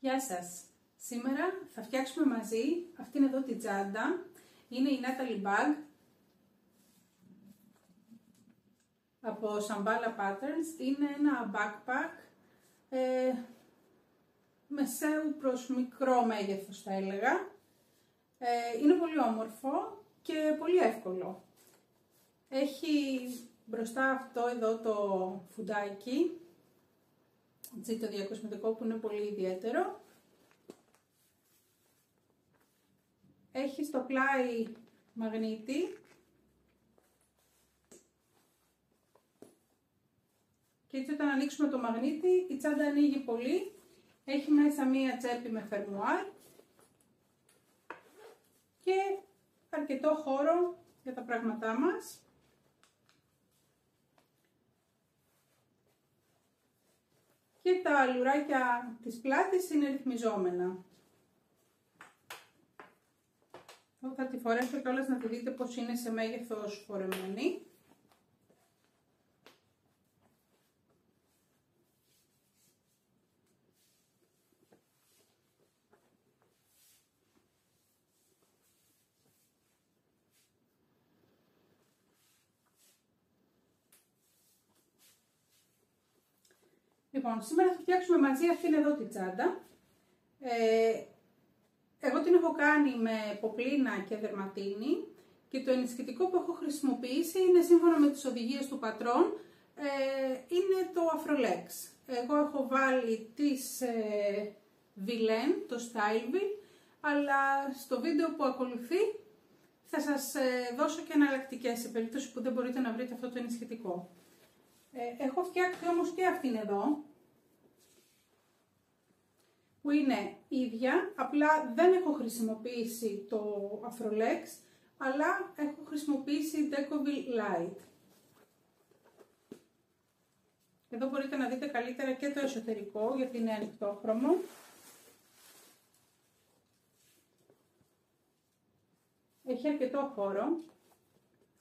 Γεια σας! Σήμερα θα φτιάξουμε μαζί αυτήν εδώ την τσάντα. Είναι η Natalie Bag από Shambhala Patterns. Είναι ένα backpack μεσαίου προς μικρό μέγεθος θα έλεγα. Είναι πολύ όμορφο και πολύ εύκολο. Έχει μπροστά αυτό εδώ το φουντάκι, το διακοσμητικό που είναι πολύ ιδιαίτερο. Έχει στο πλάι μαγνήτη και έτσι όταν ανοίξουμε το μαγνήτη η τσάντα ανοίγει πολύ. Έχει μέσα μία τσέπη με φερμουάρ και αρκετό χώρο για τα πράγματά μας. Και τα λουράκια της πλάτης είναι ρυθμιζόμενα. Θα τη φορέσω κιόλας να τη δείτε πως είναι σε μέγεθος φορεμένη. Λοιπόν, σήμερα θα φτιάξουμε μαζί αυτήν εδώ την τσάντα. Εγώ την έχω κάνει με ποπλίνα και δερματίνη και το ενισχυτικό που έχω χρησιμοποιήσει είναι σύμφωνα με τις οδηγίες του πατρόν, είναι το Afrolex. Εγώ έχω βάλει τις Villain, το Styleville, αλλά στο βίντεο που ακολουθεί θα σας δώσω και εναλλακτικές σε περίπτωση που δεν μπορείτε να βρείτε αυτό το ενισχυτικό. Έχω φτιάξει όμως και αυτήν εδώ, που είναι ίδια, απλά δεν έχω χρησιμοποιήσει το Afrolex, αλλά έχω χρησιμοποιήσει Decoville Light. Εδώ μπορείτε να δείτε καλύτερα και το εσωτερικό, γιατί είναι ανοιχτόχρωμο. Έχει αρκετό χώρο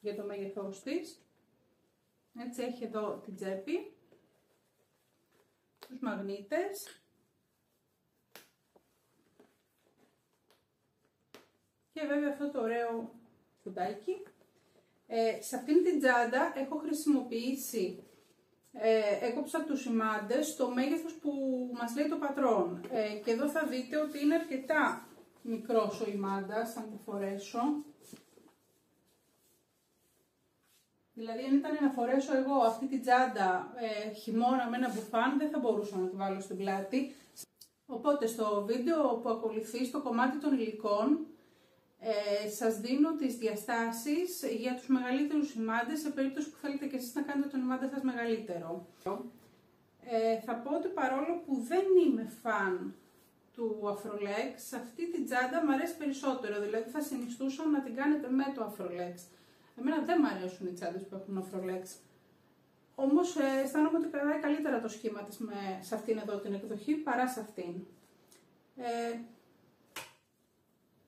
για το μέγεθός της. Έτσι έχει εδώ την τσέπη, τους μαγνήτες και βέβαια αυτό το ωραίο φουντάκι. Σε αυτήν την τσάντα έχω χρησιμοποιήσει, έκοψα τους σημάντες στο μέγεθος που μας λέει το πατρόν. Και εδώ θα δείτε ότι είναι αρκετά μικρός ο ημάντας, αν το φορέσω. Δηλαδή αν ήταν να φορέσω εγώ αυτή την τσάντα χειμώνα με ένα μπουφάν, δεν θα μπορούσα να τη βάλω στην πλάτη. Οπότε στο βίντεο που ακολουθεί, στο κομμάτι των υλικών, σας δίνω τις διαστάσεις για τους μεγαλύτερους ημάντες, σε περίπτωση που θέλετε και εσείς να κάνετε τον ημάντα σας μεγαλύτερο. Θα πω ότι παρόλο που δεν είμαι φαν του Afrolex, αυτή την τσάντα μου αρέσει περισσότερο, δηλαδή θα συνιστούσα να την κάνετε με το Afrolex. Εμένα δεν μου αρέσουν οι τσάντες που έχουν Afrolex. Όμως αισθάνομαι ότι κρατάει καλύτερα το σχήμα της σε αυτήν εδώ την εκδοχή παρά σε αυτήν.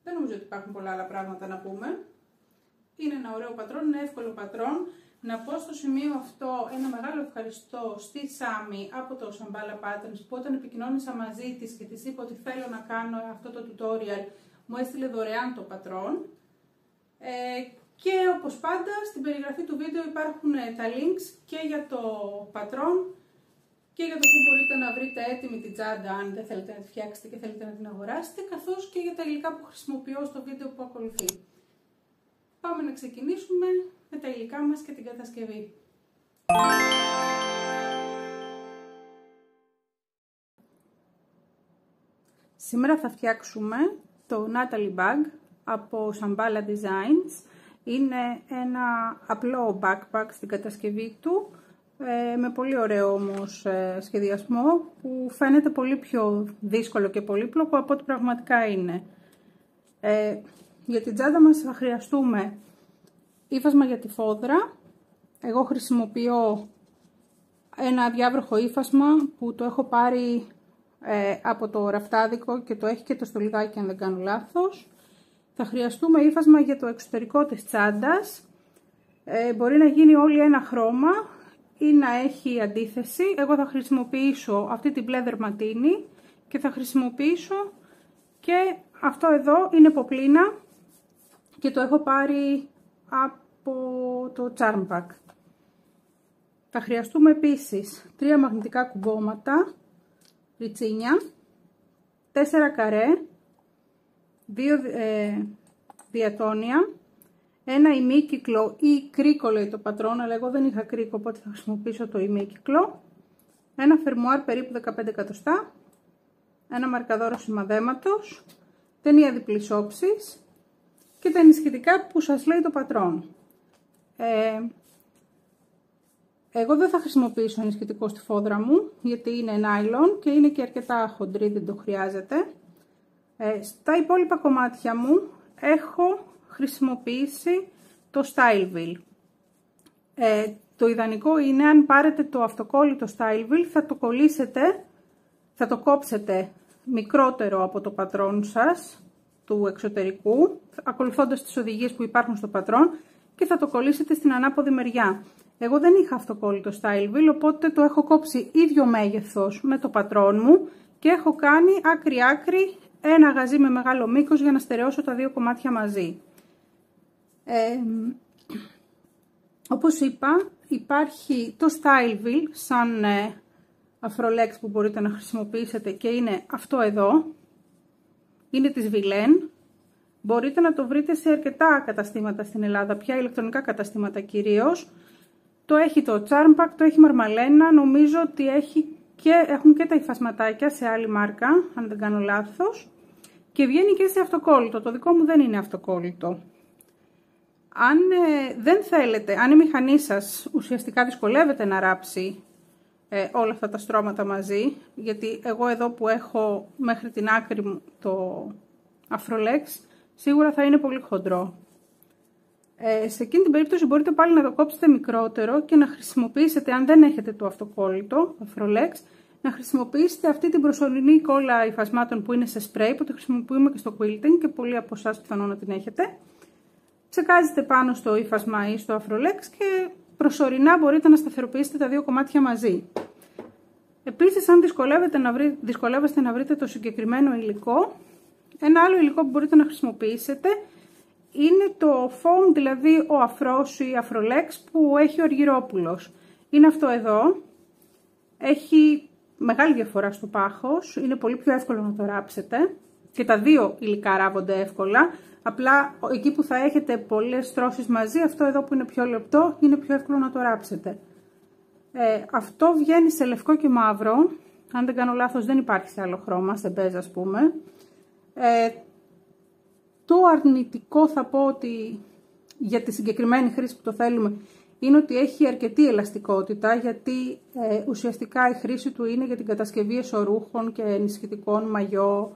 Δεν νομίζω ότι υπάρχουν πολλά άλλα πράγματα να πούμε. Είναι ένα ωραίο πατρόν, είναι εύκολο πατρόν. Να πω στο σημείο αυτό ένα μεγάλο ευχαριστώ στη Σάμι από το Shambhala Patterns, που όταν επικοινώνησα μαζί της και της είπα ότι θέλω να κάνω αυτό το tutorial, μου έστειλε δωρεάν το πατρόν. Και όπως πάντα στην περιγραφή του βίντεο υπάρχουν τα links και για το πατρόν και για το που μπορείτε να βρείτε έτοιμη την τσάντα αν δεν θέλετε να τη φτιάξετε και θέλετε να την αγοράσετε, καθώς και για τα υλικά που χρησιμοποιώ στο βίντεο που ακολουθεί. Πάμε να ξεκινήσουμε με τα υλικά μας και την κατασκευή. Σήμερα θα φτιάξουμε το Natalie Bag από Shambhala Designs. Είναι ένα απλό backpack στην κατασκευή του, με πολύ ωραίο όμως σχεδιασμό, που φαίνεται πολύ πιο δύσκολο και πολύπλοκο από ό,τι πραγματικά είναι. Για την τσάντα μας θα χρειαστούμε ύφασμα για τη φόδρα. Εγώ χρησιμοποιώ ένα αδιάβροχο ύφασμα που το έχω πάρει από το ραφτάδικο και το έχει και το στολιδάκι αν δεν κάνω λάθος. Θα χρειαστούμε ύφασμα για το εξωτερικό της τσάντας. Μπορεί να γίνει όλη ένα χρώμα ή να έχει αντίθεση. Εγώ θα χρησιμοποιήσω αυτή την μπλε δερματίνη και θα χρησιμοποιήσω και αυτό εδώ είναι ποπλίνα και το έχω πάρει από το Charm Pack. Θα χρειαστούμε επίσης 3 μαγνητικά κουμπώματα, ριτσίνια, 4 καρέ, 2 διατόνια, ένα ημίκυκλο ή κρίκο λέει το πατρόν, αλλά εγώ δεν είχα κρίκο οπότε θα χρησιμοποιήσω το ημίκυκλο, ένα φερμουάρ περίπου 15 εκατοστά, ένα μαρκαδόρο σημαδέματος, ταινία διπλής όψης και τα ενισχυτικά που σας λέει το πατρόν. Εγώ δεν θα χρησιμοποιήσω ενισχυτικό στη φόδρα μου γιατί είναι nylon και είναι και αρκετά χοντρή, δεν το χρειάζεται. Στα υπόλοιπα κομμάτια μου έχω χρησιμοποιήσει το Style Wheel. Το ιδανικό είναι αν πάρετε το αυτοκόλλητο Style Wheel θα το κολλήσετε, θα το κόψετε μικρότερο από το πατρόν σας του εξωτερικού, ακολουθώντας τις οδηγίες που υπάρχουν στο πατρόν και θα το κολλήσετε στην ανάποδη μεριά. Εγώ δεν είχα αυτοκόλλητο Style Wheel, οπότε το έχω κόψει ίδιο μέγεθος με το πατρόν μου και έχω κάνει άκρη-άκρη ένα γαζί με μεγάλο μήκος για να στερεώσω τα 2 κομμάτια μαζί. Όπως είπα, υπάρχει το Style Wheel σαν αφρολέξ που μπορείτε να χρησιμοποιήσετε και είναι αυτό εδώ. Είναι της Vilaine. Μπορείτε να το βρείτε σε αρκετά καταστήματα στην Ελλάδα, πια ηλεκτρονικά καταστήματα κυρίως. Το έχει το Charm Pack, το έχει Μαρμαλένα, νομίζω ότι έχουν και τα υφασματάκια σε άλλη μάρκα, αν δεν κάνω λάθος. Και βγαίνει και σε αυτοκόλλητο, το δικό μου δεν είναι αυτοκόλλητο. Αν δεν θέλετε, αν η μηχανή σας ουσιαστικά δυσκολεύεται να ράψει όλα αυτά τα στρώματα μαζί, γιατί εγώ εδώ που έχω μέχρι την άκρη μου το αφρολέξ, σίγουρα θα είναι πολύ χοντρό. Σε εκείνη την περίπτωση μπορείτε πάλι να το κόψετε μικρότερο και να χρησιμοποιήσετε, αν δεν έχετε το αυτοκόλλητο αφρολέξ, να χρησιμοποιήσετε αυτή την προσωρινή κόλλα υφασμάτων που είναι σε σπρέι, που το χρησιμοποιούμε και στο quilting και πολλοί από εσάς πιθανόν να την έχετε. Ψεκάζετε πάνω στο ύφασμα ή στο αφρολέξ και προσωρινά μπορείτε να σταθεροποιήσετε τα 2 κομμάτια μαζί. Επίσης, αν δυσκολεύεστε να βρείτε το συγκεκριμένο υλικό, ένα άλλο υλικό που μπορείτε να χρησιμοποιήσετε είναι το foam, δηλαδή ο αφρός ή αφρολέξ που έχει ο Αργυρόπουλος. Είναι αυτό εδώ, έχει μεγάλη διαφορά στο πάχος, είναι πολύ πιο εύκολο να το ράψετε και τα 2 υλικά ράβονται εύκολα. Απλά εκεί που θα έχετε πολλές στρώσεις μαζί, αυτό εδώ που είναι πιο λεπτό, είναι πιο εύκολο να το ράψετε. Αυτό βγαίνει σε λευκό και μαύρο. Αν δεν κάνω λάθος δεν υπάρχει σε άλλο χρώμα, σε μπέζ ας πούμε. Το αρνητικό θα πω ότι για τη συγκεκριμένη χρήση που το θέλουμε είναι ότι έχει αρκετή ελαστικότητα, γιατί ουσιαστικά η χρήση του είναι για την κατασκευή εσωρούχων και ενισχυτικών μαγιό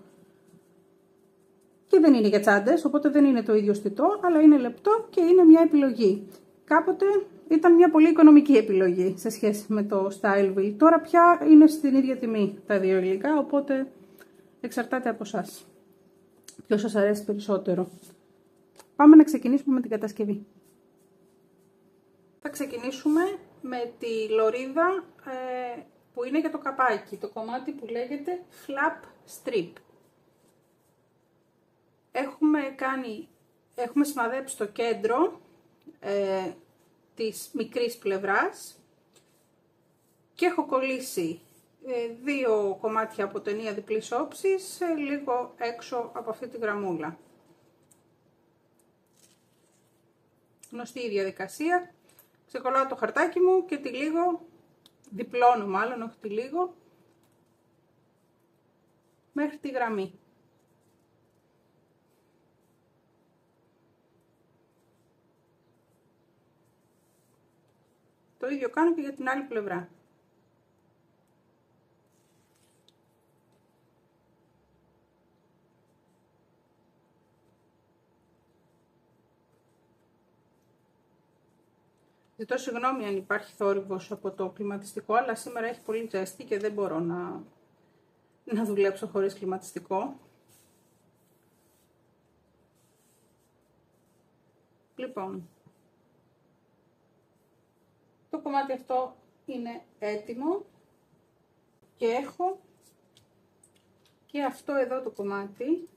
και δεν είναι για τσάντες, οπότε δεν είναι το ίδιο στιτό, αλλά είναι λεπτό και είναι μια επιλογή. Κάποτε ήταν μια πολύ οικονομική επιλογή σε σχέση με το Style Wheel. Τώρα πια είναι στην ίδια τιμή τα 2 υλικά, οπότε εξαρτάται από εσάς. Ποιο σας αρέσει περισσότερο. Πάμε να ξεκινήσουμε με την κατασκευή. Θα ξεκινήσουμε με τη λωρίδα που είναι για το καπάκι, το κομμάτι που λέγεται flap strip. Έχουμε σημαδέψει το κέντρο της μικρής πλευράς και έχω κολλήσει 2 κομμάτια από ταινία διπλής όψης λίγο έξω από αυτή τη γραμμούλα. Γνωστή η διαδικασία. Ξεκολλάω το χαρτάκι μου και διπλώνω μάλλον, όχι τυλίγω, μέχρι τη γραμμή. Το ίδιο κάνω και για την άλλη πλευρά. Ζητώ συγγνώμη αν υπάρχει θόρυβος από το κλιματιστικό, αλλά σήμερα έχει πολύ ζέστη και δεν μπορώ να δουλέψω χωρίς κλιματιστικό. Λοιπόν, το κομμάτι αυτό είναι έτοιμο και έχω Και αυτό εδώ το κομμάτι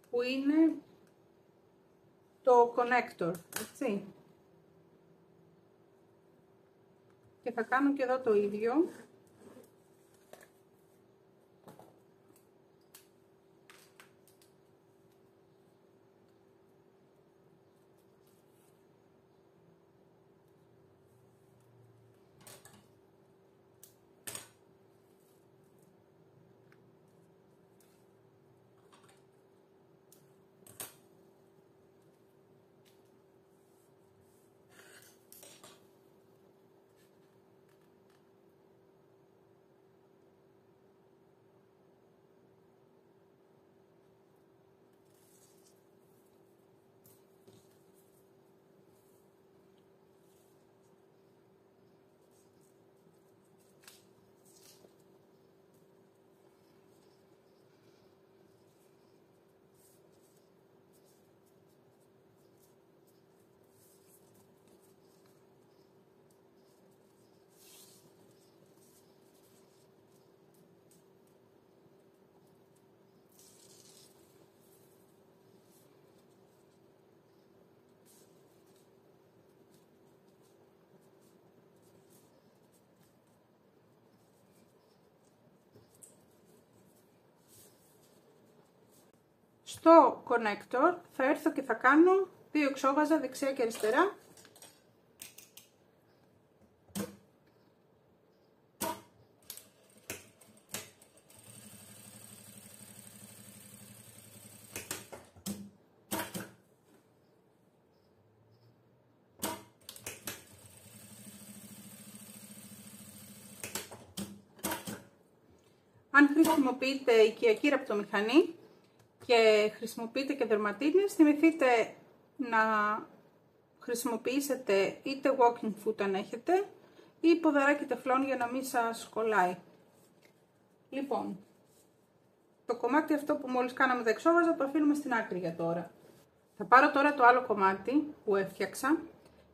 που είναι το connector, έτσι. Και θα κάνω και εδώ το ίδιο. Στο connector θα έρθω και θα κάνω 2 εξώβαζα δεξιά και αριστερά. Αν χρησιμοποιείτε οικιακή ραπτομηχανή και χρησιμοποιείτε και δερματίνες, θυμηθείτε να χρησιμοποιήσετε είτε walking foot αν έχετε ή ποδαράκι τεφλόν για να μην σας κολλάει. Λοιπόν, το κομμάτι αυτό που μόλις κάναμε τα εξώβαζα το αφήνουμε στην άκρη για τώρα. Θα πάρω τώρα το άλλο κομμάτι που έφτιαξα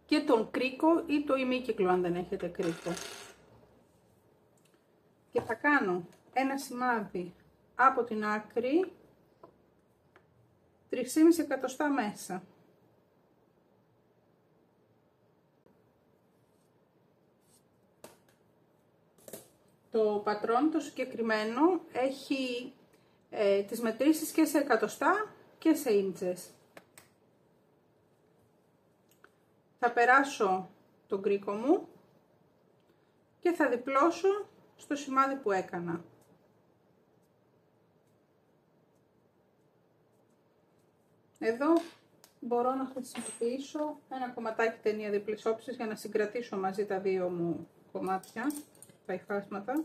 και τον κρίκο ή το ημίκυκλο αν δεν έχετε κρίκο. Και θα κάνω ένα σημάδι από την άκρη 3,5 εκατοστά μέσα. Το πατρόν το συγκεκριμένο έχει τις μετρήσεις και σε εκατοστά και σε ίντσες. Θα περάσω τον κρίκο μου και θα διπλώσω στο σημάδι που έκανα. Εδώ μπορώ να χρησιμοποιήσω ένα κομματάκι ταινία διπλής όψης για να συγκρατήσω μαζί τα δύο μου κομμάτια, τα υφάσματα.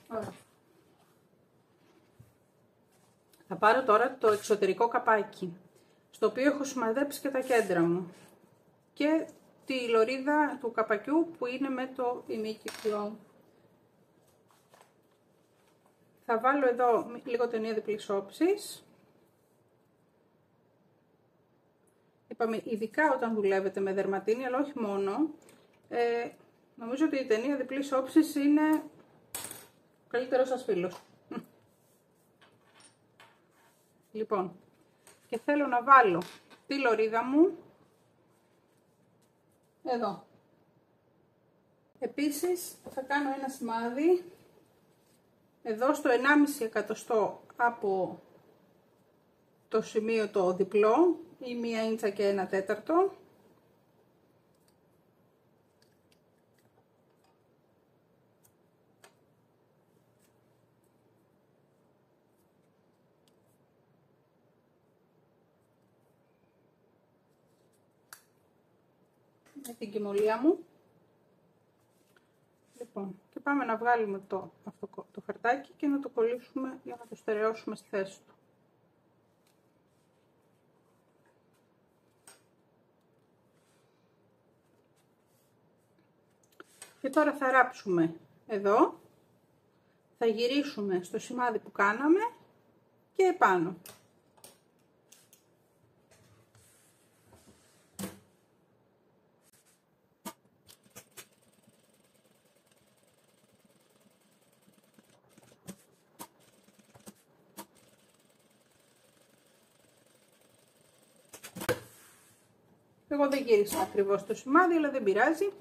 Ωραία. Θα πάρω τώρα το εξωτερικό καπάκι, στο οποίο έχω σημαδέψει και τα κέντρα μου και τη λωρίδα του καπακιού που είναι με το ημίκυκλο. Θα βάλω εδώ λίγο ταινία διπλής όψης. Είπαμε ειδικά όταν δουλεύετε με δερματίνη, αλλά όχι μόνο. Νομίζω ότι η ταινία διπλής όψης είναι ο καλύτερος σας φίλος. Λοιπόν, και θέλω να βάλω τη λωρίδα μου εδώ. Επίσης θα κάνω ένα σημάδι εδώ στο 1,5 εκατοστό από το σημείο το διπλό ή 1 ίντσα και 1 τέταρτο. Με την κυμολία μου. Λοιπόν, και πάμε να βγάλουμε το χαρτάκι και να το κολλήσουμε για να το στερεώσουμε στη θέση του. Και τώρα θα ράψουμε εδώ, θα γυρίσουμε στο σημάδι που κάναμε και επάνω. Εγώ δεν γύρισα ακριβώς το σημάδι, αλλά δεν πειράζει.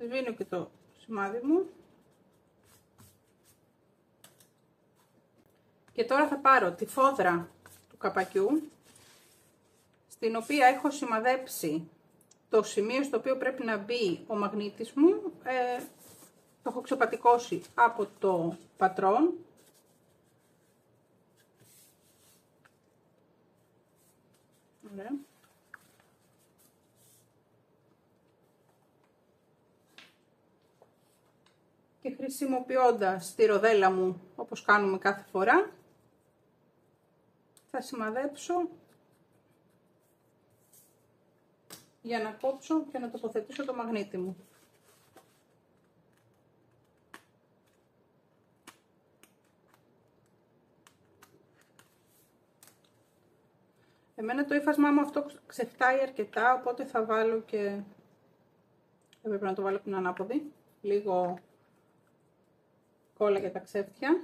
Σβήνω και το σημάδι μου. Και τώρα θα πάρω τη φόδρα του καπακιού, στην οποία έχω σημαδέψει το σημείο στο οποίο πρέπει να μπει ο μαγνήτης μου. Το έχω ξεπατικώσει από το πατρόν. Ωραία. Και χρησιμοποιώντας τη ροδέλα μου, όπως κάνουμε κάθε φορά, θα σημαδέψω για να κόψω και να τοποθετήσω το μαγνήτη μου. Εμένα το ύφασμά μου αυτό ξεφτάει αρκετά, οπότε θα βάλω και... Έπρεπε να το βάλω την ανάποδη. Λίγο κόλλα για τα ξέφτια.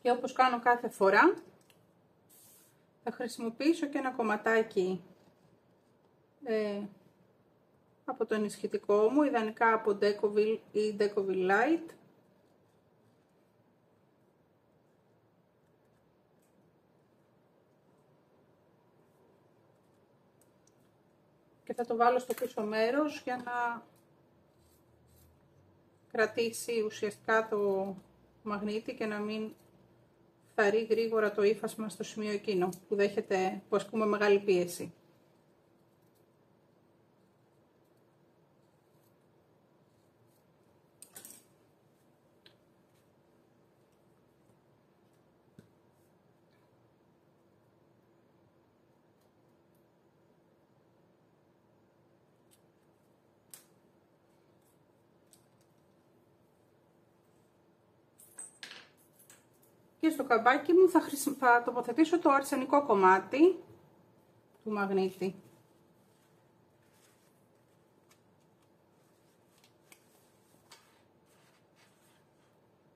Και όπως κάνω κάθε φορά, θα χρησιμοποιήσω και ένα κομματάκι από το ενισχυτικό μου, ιδανικά από Decovil ή Decovil Light. Και θα το βάλω στο πίσω μέρος για να κρατήσει ουσιαστικά το μαγνήτη και να μην φθαρεί γρήγορα το ύφασμα στο σημείο εκείνο που ασκούμε μεγάλη πίεση. Και στο καμπάκι μου θα τοποθετήσω το αρσενικό κομμάτι του μαγνήτη.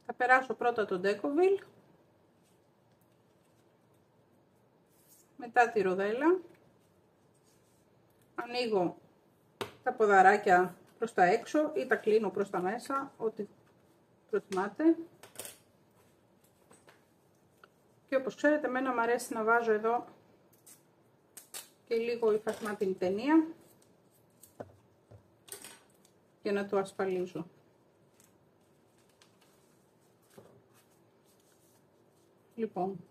Θα περάσω πρώτα το Decovil, μετά τη ροδέλα, ανοίγω τα ποδαράκια προς τα έξω ή τα κλείνω προς τα μέσα, ό,τι προτιμάτε. Και όπως ξέρετε, εμένα μου αρέσει να βάζω εδώ και λίγο ύφασμα την ταινία για να το ασφαλίζω. Λοιπόν,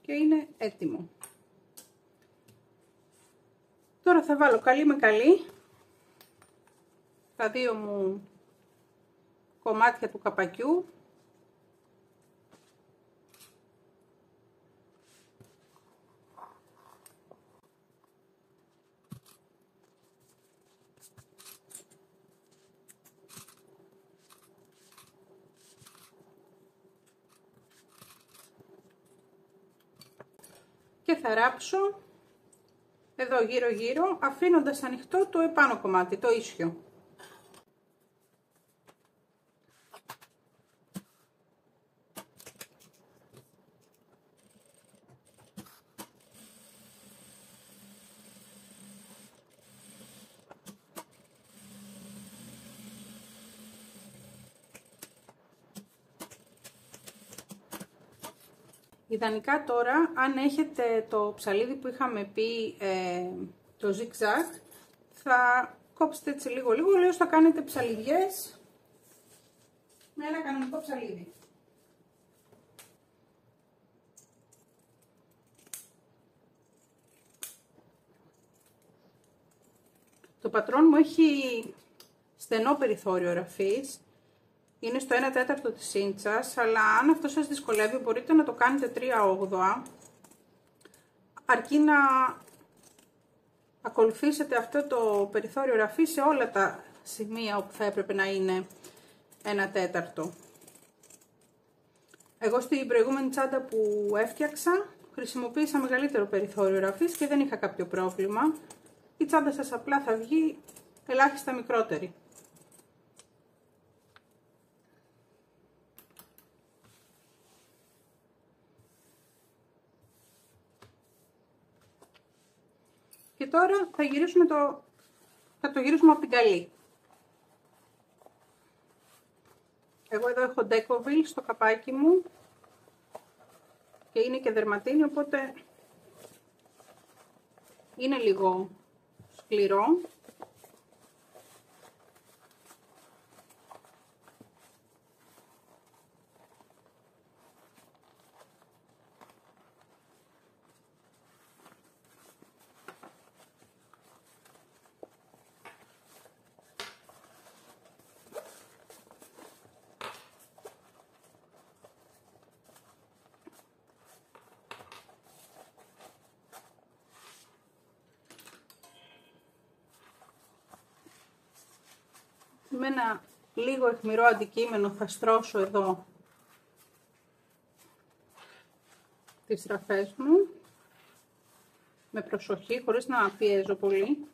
και είναι έτοιμο. Τώρα θα βάλω καλή με καλή τα δύο μου κομμάτια του καπακιού. Και θα ράψω εδώ γύρω γύρω, αφήνοντας ανοιχτό το επάνω κομμάτι, το ίσιο. Ιδανικά τώρα, αν έχετε το ψαλίδι που είχαμε πει, το zigzag, θα κόψετε έτσι λίγο, αλλιώς θα κάνετε ψαλιδιές με ένα κανονικό ψαλίδι. Το πατρόν μου έχει στενό περιθώριο ραφής, είναι στο 1/4 της ίντσας, αλλά αν αυτό σας δυσκολεύει μπορείτε να το κάνετε 3/8, αρκεί να ακολουθήσετε αυτό το περιθώριο ραφή σε όλα τα σημεία όπου θα έπρεπε να είναι 1/4. Εγώ στην προηγούμενη τσάντα που έφτιαξα χρησιμοποίησα μεγαλύτερο περιθώριο ραφής και δεν είχα κάποιο πρόβλημα. Η τσάντα σας απλά θα βγει ελάχιστα μικρότερη. Και τώρα θα γυρίσουμε το γυρίσουμε από την καλή. Εγώ εδώ έχω Decovil στο καπάκι μου και είναι και δερματίνη, οπότε είναι λίγο σκληρό. Με ένα λίγο αιχμηρό αντικείμενο θα στρώσω εδώ τις ραφές μου με προσοχή, χωρίς να πιέζω πολύ.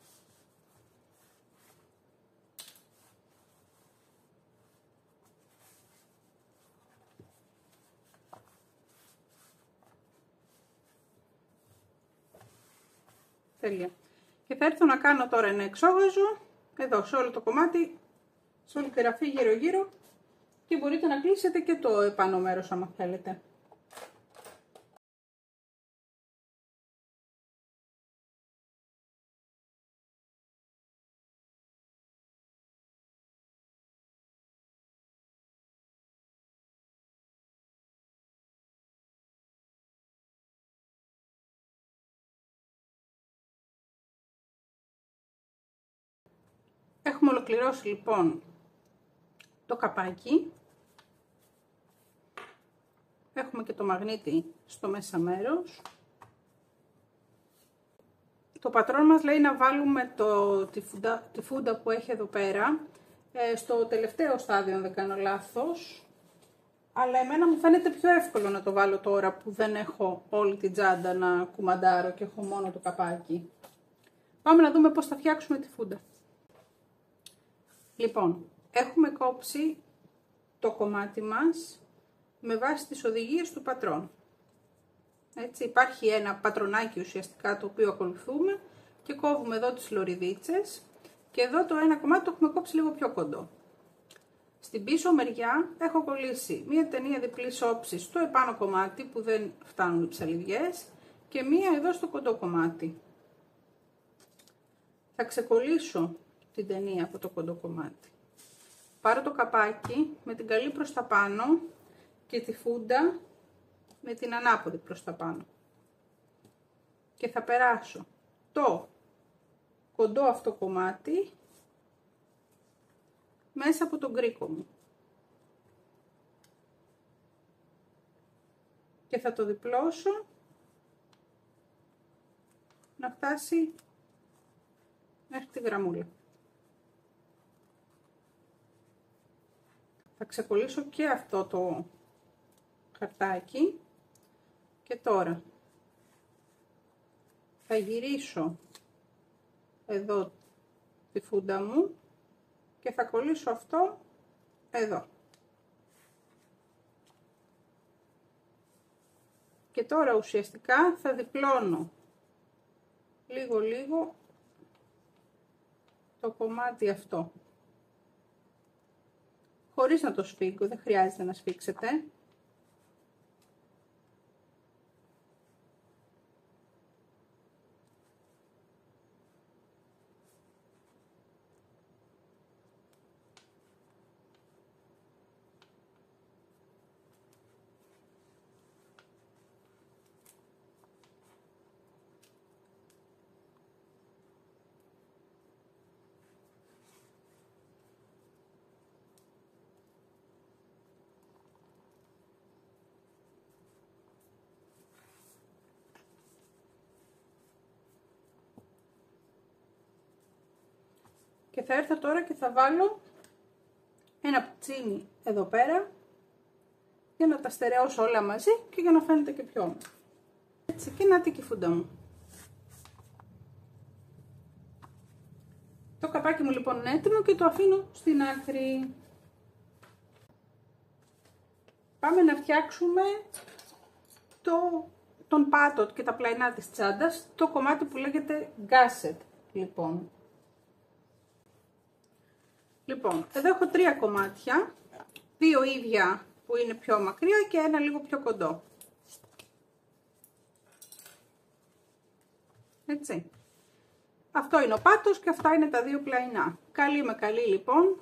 Τέλεια. Και θα έρθω να κάνω τώρα ένα εξόγαζο εδώ σε όλο το κομμάτι, σε όλη τη ραφή γύρω γύρω, και μπορείτε να κλείσετε και το επάνω μέρος άμα θέλετε. Έχουμε ολοκληρώσει λοιπόν το καπάκι. Έχουμε και το μαγνήτη στο μέσα μέρος. Το πατρόν μας λέει να βάλουμε τη φούντα που έχει εδώ πέρα στο τελευταίο στάδιο, αν δεν κάνω λάθος. Αλλά εμένα μου φαίνεται πιο εύκολο να το βάλω τώρα που δεν έχω όλη την τσάντα να κουμαντάρω και έχω μόνο το καπάκι. Πάμε να δούμε πώς θα φτιάξουμε τη φούντα. Λοιπόν, έχουμε κόψει το κομμάτι μας με βάση τις οδηγίες του πατρόν. Έτσι, υπάρχει ένα πατρονάκι ουσιαστικά το οποίο ακολουθούμε και κόβουμε εδώ τις λωριδίτσες και εδώ το ένα κομμάτι το έχουμε κόψει λίγο πιο κοντό. Στην πίσω μεριά έχω κολλήσει μία ταινία διπλής όψης στο επάνω κομμάτι που δεν φτάνουν οι ψαλιδιές και μία εδώ στο κοντό κομμάτι. Θα ξεκολλήσω την ταινία από το κοντό κομμάτι. Πάρω το καπάκι με την καλή προς τα πάνω και τη φούντα με την ανάποδη προς τα πάνω. Και θα περάσω το κοντό αυτό κομμάτι μέσα από τον κρίκο μου. Και θα το διπλώσω να φτάσει μέχρι τη γραμμούλα. Θα ξεκολλήσω και αυτό το χαρτάκι και τώρα θα γυρίσω εδώ τη φούντα μου και θα κολλήσω αυτό εδώ. Και τώρα ουσιαστικά θα διπλώνω λίγο το κομμάτι αυτό. Χωρίς να το σφίγγω, δεν χρειάζεται να σφίξετε. Και θα έρθω τώρα και θα βάλω ένα πουτσίνι εδώ πέρα για να τα στερεώσω όλα μαζί και για να φαίνεται και πιο όμορφο. Έτσι, και να τη φούντα μου. Το καπάκι μου λοιπόν είναι έτοιμο και το αφήνω στην άκρη. Πάμε να φτιάξουμε τον πάτο και τα πλαϊνά της τσάντας, το κομμάτι που λέγεται γκάσετ λοιπόν. Λοιπόν, εδώ έχω 3 κομμάτια, 2 ίδια που είναι πιο μακριά και ένα λίγο πιο κοντό. Έτσι. Αυτό είναι ο πάτος και αυτά είναι τα 2 πλαϊνά. Καλή με καλή λοιπόν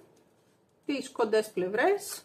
τις κοντές πλευρές.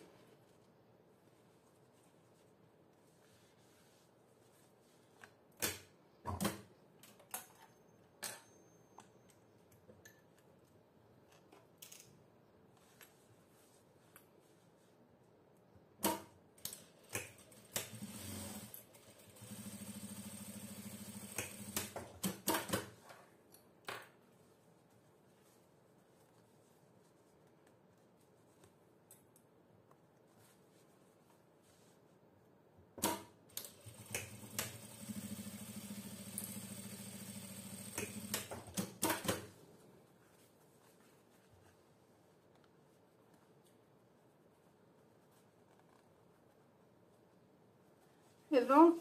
Εδώ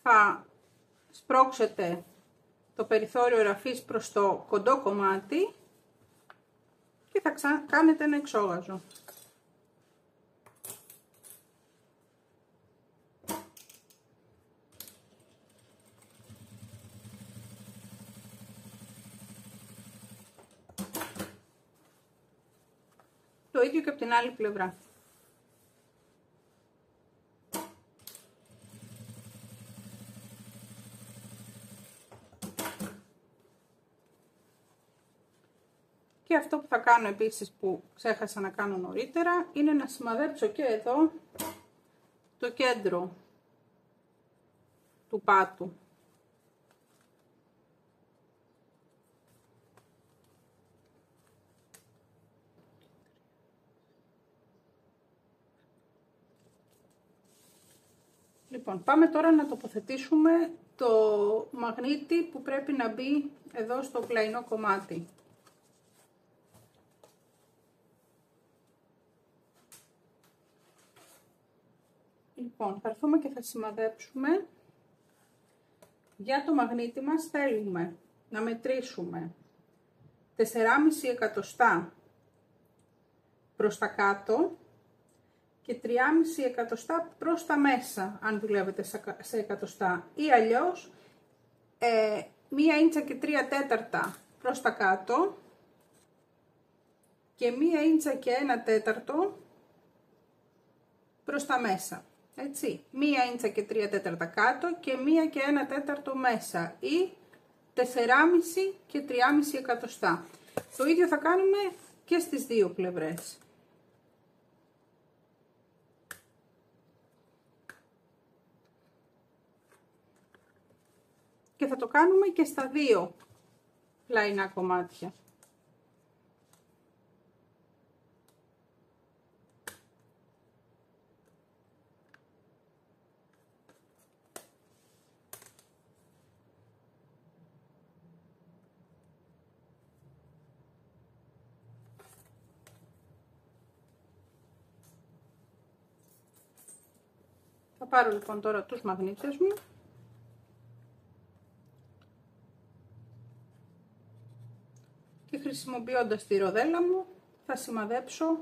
θα σπρώξετε το περιθώριο εραφής προς το κοντό κομμάτι και θα κάνετε ένα εξόγαζο. Το ίδιο και από την άλλη πλευρά. Και αυτό που θα κάνω επίσης που ξέχασα να κάνω νωρίτερα είναι να σημαδέψω και εδώ το κέντρο του πάτου. Λοιπόν, πάμε τώρα να τοποθετήσουμε το μαγνήτη που πρέπει να μπει εδώ στο πλαϊνό κομμάτι. Λοιπόν, θα έρθουμε και θα σημαδέψουμε. Για το μαγνήτη μας θέλουμε να μετρήσουμε 4,5 εκατοστά προς τα κάτω και 3,5 εκατοστά προς τα μέσα, αν δουλεύετε σε εκατοστά, ή αλλιώς 1 ίντσα και 3 τέταρτα προς τα κάτω και 1 ίντσα και 1 τέταρτο προς τα μέσα. Έτσι, 1 ίντσα και 3 τέταρτα κάτω και 1 και 1 τέταρτο μέσα, ή 4,5 και 3,5 εκατοστά. Το ίδιο θα κάνουμε και στις 2 πλευρές. Και θα το κάνουμε και στα 2 πλαϊνά κομμάτια. Θα πάρω λοιπόν τώρα τους μαγνήτες μου και χρησιμοποιώντας τη ροδέλα μου θα σημαδέψω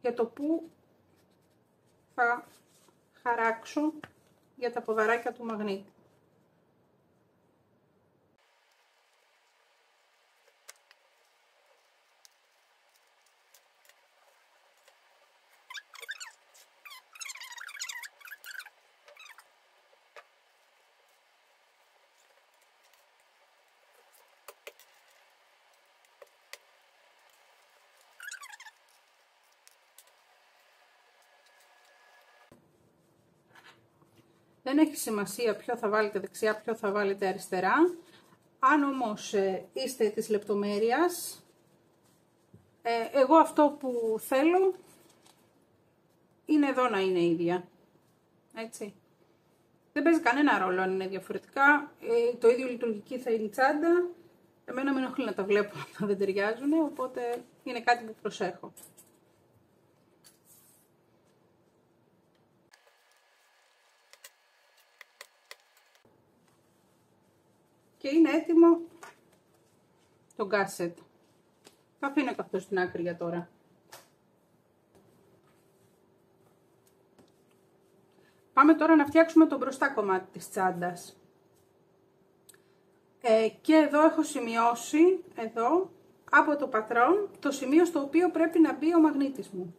για το που θα χαράξω για τα ποδαράκια του μαγνήτη. Δεν έχει σημασία ποιο θα βάλετε δεξιά, ποιο θα βάλετε αριστερά. Αν όμως είστε της λεπτομέρειας, εγώ αυτό που θέλω είναι εδώ να είναι ίδια. Έτσι. Δεν παίζει κανένα ρόλο αν είναι διαφορετικά. Το ίδιο λειτουργική θα είναι η τσάντα. Εμένα με ενοχλεί να τα βλέπω όταν δεν ταιριάζουν, οπότε είναι κάτι που προσέχω. Και είναι έτοιμο το γκάσετ. Θα αφήνω και αυτό στην άκρη για τώρα. Πάμε τώρα να φτιάξουμε το μπροστά κομμάτι της τσάντας. Και εδώ έχω σημειώσει, εδώ, από το πατρόν, το σημείο στο οποίο πρέπει να μπει ο μαγνήτης μου.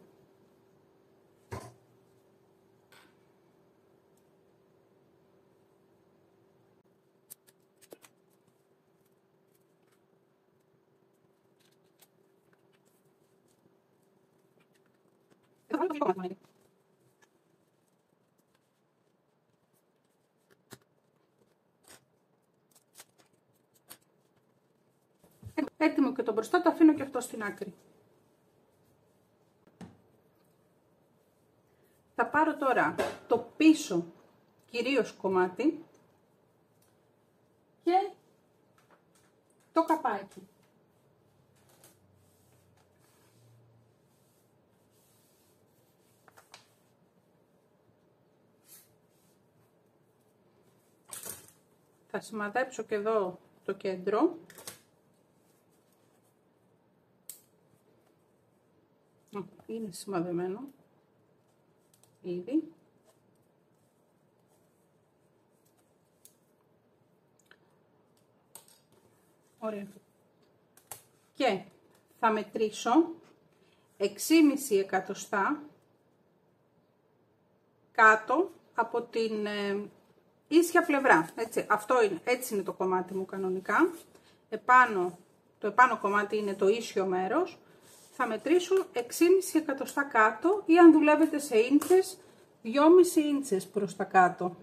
Έτοιμο και το μπροστά, το αφήνω και αυτό στην άκρη. Θα πάρω τώρα το πίσω κυρίως κομμάτι και το καπάκι. Θα σημαδέψω και εδώ το κέντρο. Είναι σημαδεμένο ήδη. Ωραία. Και θα μετρήσω 6,5 εκατοστά κάτω από την ίσια πλευρά. Έτσι, αυτό είναι, έτσι είναι το κομμάτι μου κανονικά. Το επάνω κομμάτι είναι το ίσιο μέρος. Θα μετρήσω 6,5 εκατοστά κάτω ή αν δουλεύετε σε ίντσες, 2,5 ίντσες προς τα κάτω.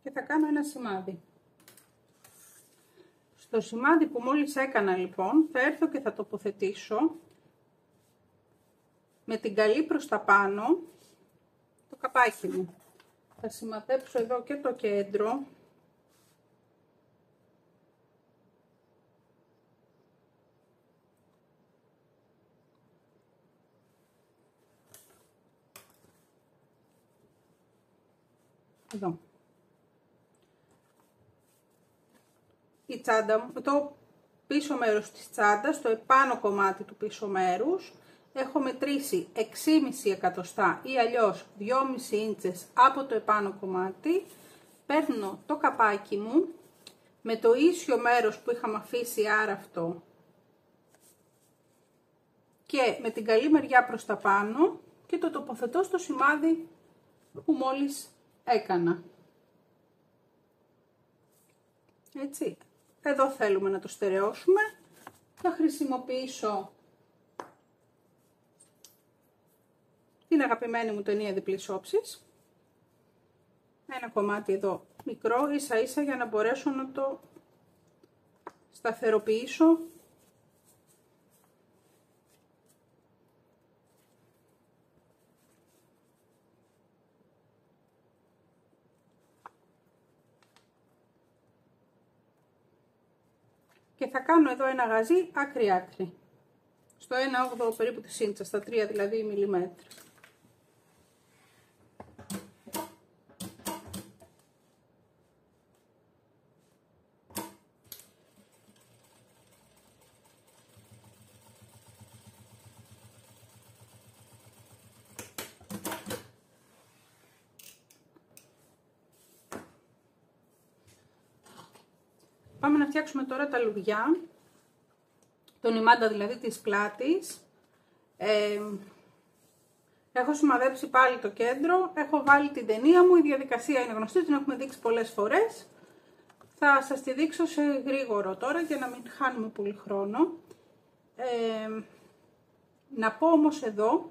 Και θα κάνω ένα σημάδι. Στο σημάδι που μόλις έκανα λοιπόν, θα έρθω και θα τοποθετήσω με την καλή προς τα πάνω το καπάκι μου. Θα σημαδέψω εδώ και το κέντρο. Εδώ. Η τσάντα μου, το πίσω μέρος της τσάντας, το επάνω κομμάτι του πίσω μέρους, έχω μετρήσει 6,5 εκατοστά ή αλλιώς 2,5 ίντσες από το επάνω κομμάτι. Παίρνω το καπάκι μου με το ίσιο μέρος που είχαμε αφήσει άραφτο και με την καλή μεριά προς τα πάνω και το τοποθετώ στο σημάδι που μόλις έκανα. Έτσι. Εδώ θέλουμε να το στερεώσουμε. Θα χρησιμοποιήσω την αγαπημένη μου ταινία διπλής όψης. Ένα κομμάτι εδώ μικρό, ίσα ίσα, για να μπορέσω να το σταθεροποιήσω. Και θα κάνω εδώ ένα γαζί άκρη-άκρη. Στο 1/8 περίπου της ίντσας, στα 3 δηλαδή μιλιμέτρα. Πάμε να φτιάξουμε τώρα τα λουβιά, τον ημάντα δηλαδή της πλάτης. Έχω σημαδέψει πάλι το κέντρο, έχω βάλει την ταινία μου, η διαδικασία είναι γνωστή, την έχουμε δείξει πολλές φορές. Θα σας τη δείξω σε γρήγορο τώρα για να μην χάνουμε πολύ χρόνο. Να πω όμως εδώ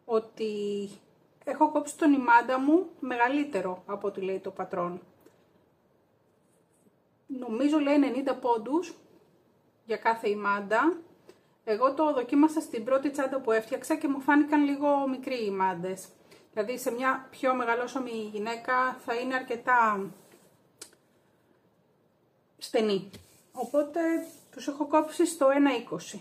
ότι έχω κόψει τον ημάντα μου μεγαλύτερο από ό,τι λέει το πατρόν. Νομίζω λέει 90 πόντους για κάθε ημάντα. Εγώ το δοκίμασα στην πρώτη τσάντα που έφτιαξα και μου φάνηκαν λίγο μικροί οι ημάντες. Δηλαδή σε μια πιο μεγαλόσωμη γυναίκα θα είναι αρκετά στενή. Οπότε τους έχω κόψει στο 1,20.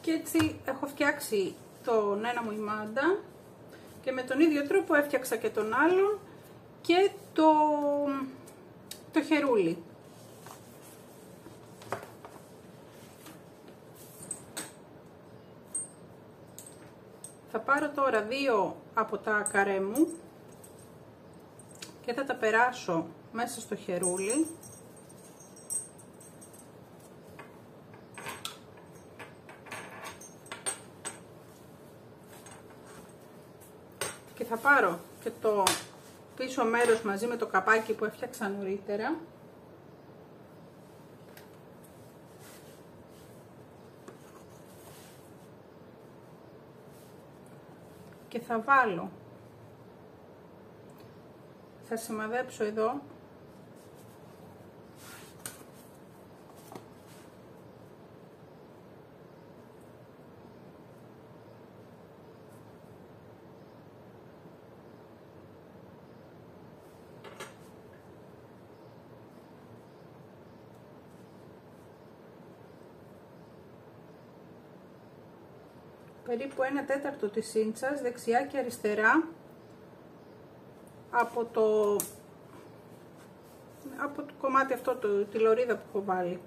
Και έτσι έχω φτιάξει τον ένα μου ημάντα και με τον ίδιο τρόπο έφτιαξα και τον άλλον και το χερούλι. Θα πάρω τώρα δύο από τα καρέ μου και θα τα περάσω μέσα στο χερούλι. Και θα πάρω και το πίσω μέρος μαζί με το καπάκι που έφτιαξα νωρίτερα. Και θα βάλω, θα σημαδέψω εδώ περίπου 1/4 της ίντσας δεξιά και αριστερά από το κομμάτι αυτό, τη λωρίδα που έχω βάλει.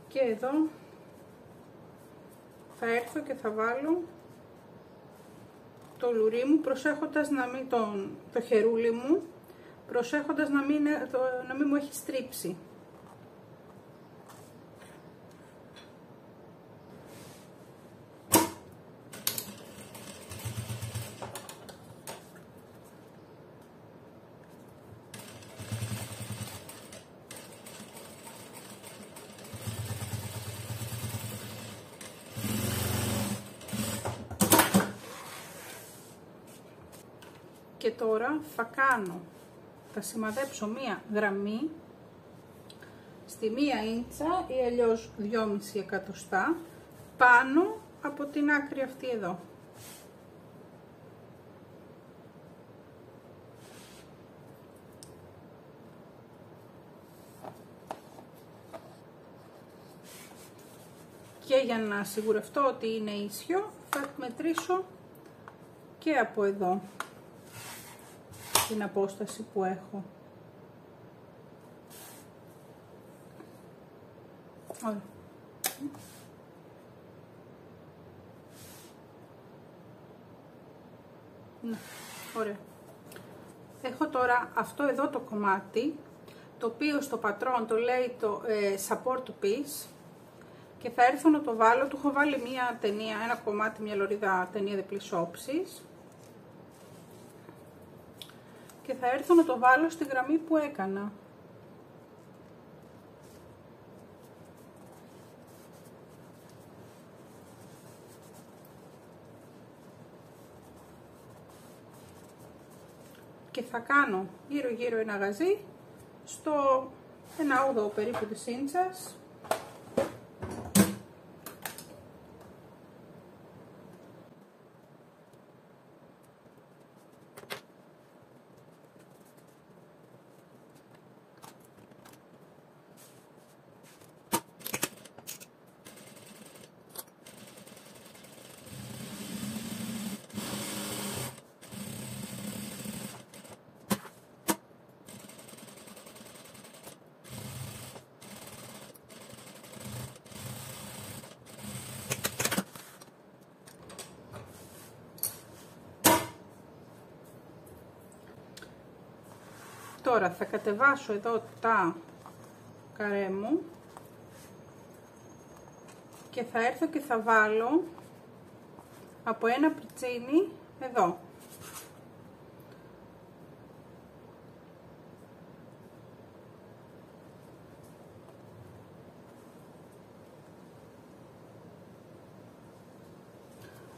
Και εδώ θα έρθω και θα βάλω το λουρί μου, προσέχοντας να μην το χερούλι μου, προσέχοντας να μην μου έχει στρίψει. Και τώρα θα σημαδέψω μία γραμμή στη μία ίντσα ή αλλιώς 2,5 εκατοστά πάνω από την άκρη αυτή εδώ. Και για να σιγουρευτώ ότι είναι ίσιο θα μετρήσω και από εδώ την απόσταση που έχω. Ωραία. Ναι, ωραία. Έχω τώρα αυτό εδώ το κομμάτι, το οποίο στο πατρόν το λέει το support piece, και θα έρθω να το βάλω, του έχω βάλει μια ταινία, ένα κομμάτι, μια λωρίδα ταινία διπλής όψης, και θα έρθω να το βάλω στη γραμμή που έκανα. Και θα κάνω γύρω γύρω ένα γαζί στο 1/8 περίπου της ίντσας. Τώρα θα κατεβάσω εδώ τα καρέ μου και θα έρθω και θα βάλω από ένα πριτσίνι εδώ.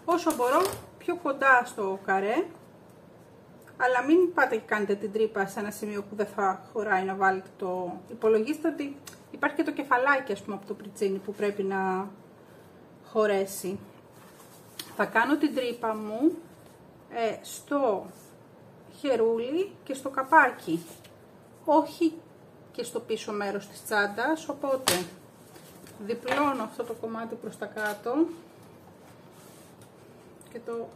Όσο μπορώ πιο κοντά στο καρέ, αλλά μην πάτε και κάνετε την τρύπα σε ένα σημείο που δεν θα χωράει να βάλετε το... Υπολογίστε ότι υπάρχει και το κεφαλάκι, ας πούμε, από το πριτσίνι που πρέπει να χωρέσει. Θα κάνω την τρύπα μου στο χερούλι και στο καπάκι, όχι και στο πίσω μέρος της τσάντας, οπότε διπλώνω αυτό το κομμάτι προς τα κάτω και το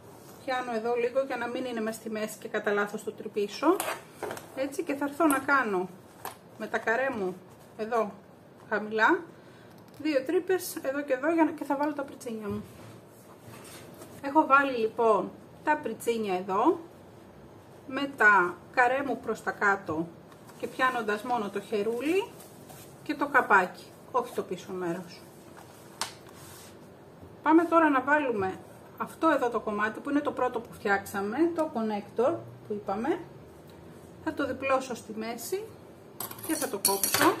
πιάνω εδώ λίγο για να μην είναι μες στη μέση και κατά λάθος το τρυπήσω. Έτσι, και θα έρθω να κάνω με τα καρέ μου εδώ χαμηλά 2 τρύπες εδώ και εδώ και θα βάλω τα πριτσίνια μου. Έχω βάλει λοιπόν τα πριτσίνια εδώ με τα καρέ μου προς τα κάτω και πιάνοντας μόνο το χερούλι και το καπάκι, όχι το πίσω μέρος. Πάμε τώρα να βάλουμε αυτό εδώ το κομμάτι που είναι το πρώτο που φτιάξαμε, το connector που είπαμε. Θα το διπλώσω στη μέση και θα το κόψω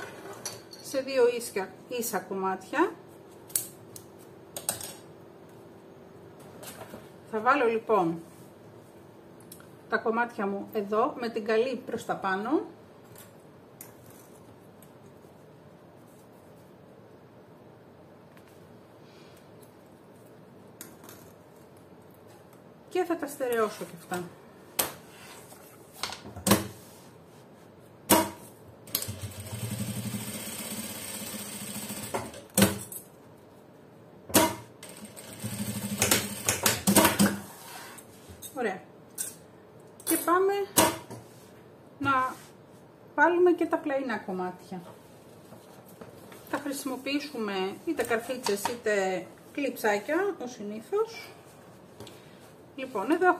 σε 2 ίσα κομμάτια. Θα βάλω λοιπόν τα κομμάτια μου εδώ με την καλή προς τα πάνω. Και θα τα στερεώσω και αυτά. Ωραία. Και πάμε να βάλουμε και τα πλαϊνά κομμάτια. Θα χρησιμοποιήσουμε είτε καρφίτσες είτε κλιψάκια, ως συνήθως. Λοιπόν, εδώ